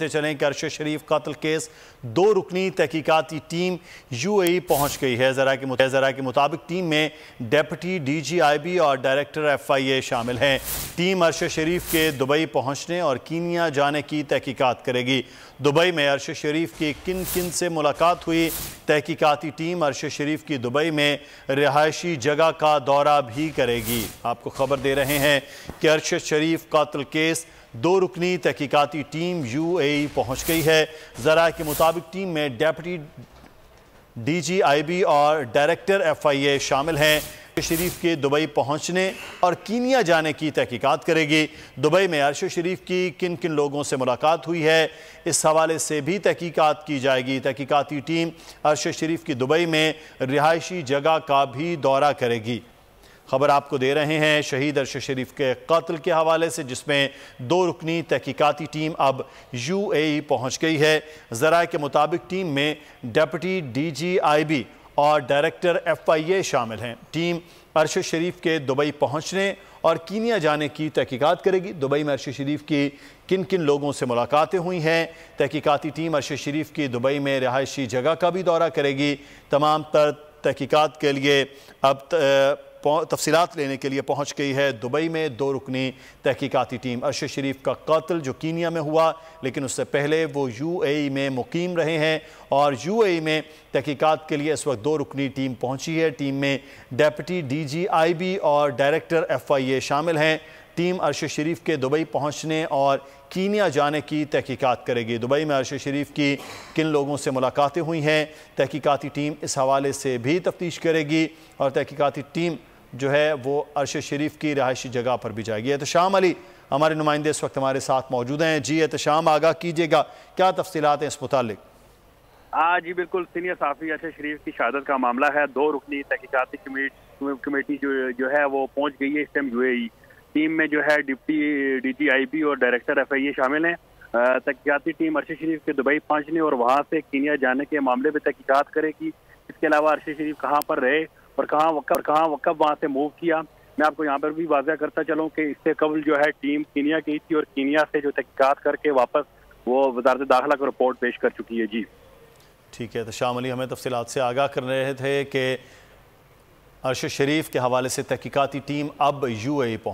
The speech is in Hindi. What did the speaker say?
सुनते चलें कि अरशद शरीफ कत्ल केस 2 रुकनी तहकीकाती टीम यूएई पहुंच गई है। ज़रा के मुताबिक टीम में डेप्टी DGIB और डायरेक्टर FIA शामिल हैं। टीम अरशद शरीफ के दुबई पहुंचने और कीनिया जाने की तहकीकात करेगी। दुबई में अरशद शरीफ की किन किन से मुलाकात हुई, तहकीकाती टीम अरशद शरीफ की दुबई में रिहायशी जगह का दौरा भी करेगी। आपको खबर दे रहे हैं कि अरशद शरीफ कत्ल केस 2 रुकनी तहकीकाती टीम UAE पहुंच गई है। ज़रा के मुताबिक टीम में डेप्टी DGIB और डायरेक्टर FIA शामिल हैं। शरीफ के दुबई पहुंचने और कीनिया जाने की तहकीकात करेगी। दुबई में अरशद शरीफ की किन किन लोगों से मुलाकात हुई है, इस हवाले से भी तहकीकात की जाएगी। तहकीकाती टीम अरशद शरीफ की दुबई में रिहायशी जगह का भी दौरा करेगी। खबर आपको दे रहे हैं शहीद अरशद शरीफ के कत्ल के हवाले से, जिसमें 2 रुकनी तहकीकाती टीम अब UAE पहुंच गई है। ज़रा के मुताबिक टीम में डेप्टी DGIB और डायरेक्टर FIA शामिल हैं। टीम अरशद शरीफ के दुबई पहुंचने और कीनिया जाने की तहकीकात करेगी। दुबई में अरशद शरीफ की किन किन लोगों से मुलाकातें हुई हैं, तहकीकाती टीम अरशद शरीफ की दुबई में रिहायशी जगह का भी दौरा करेगी। तमाम तर तहकीकात के लिए अब तफसीलात लेने के लिए पहुंच गई है दुबई में 2 रुकनी तहकीकाती टीम। अरशद शरीफ का कत्ल जो कीनिया में हुआ, लेकिन उससे पहले वो UAE में मुकीम रहे हैं और UAE में तहकीकात के लिए इस वक्त 2 रुकनी टीम पहुंची है। टीम में डेप्टी DGIB और डायरेक्टर FIA शामिल हैं। टीम अरशद शरीफ के दुबई पहुंचने और कीनिया जाने की तहकीकात करेगी। दुबई में अरशद शरीफ की किन लोगों से मुलाकातें हुई हैं, तहकीकाती टीम इस हवाले से भी तफ्तीश करेगी और तहकीकाती टीम जो है वो अरशद शरीफ की रिहायशी जगह पर भी जाएगी। एहतशाम अली हमारे नुमाइंदे इस वक्त हमारे साथ मौजूद हैं। जी एहतशाम, आगाह कीजिएगा, क्या तफसीलात हैं इस मुतालिक? जी बिल्कुल, सीनियर साफ़ी अरशद शरीफ की शहादत का मामला है। 2 रुकनी तहकीकाती कमेटी जो है वो पहुंच गई है इस टाइम UAE। टीम में जो है डिप्टी DGIB और डायरेक्टर FIA शामिल हैं। तहकीकाती टीम अरशद शरीफ के दुबई पहुंचने और वहां से कीनिया जाने के मामले में तहकीकात करेगी। इसके अलावा अरशद शरीफ कहाँ पर रहे और कहाँ कब वहाँ से मूव किया। मैं आपको यहाँ पर भी वाज़ह करता चलूँ कि इससे कबल जो है टीम कीनिया गई थी और कीनिया से जो तहकीकात करके वापस वो वज़ारत दाखिला को रिपोर्ट पेश कर चुकी है। जी ठीक है, तो शाम अली हमें तफसीलात से आगाह कर रहे थे कि अरशद शरीफ के हवाले से तहकीकाती टीम अब UAE पहुंच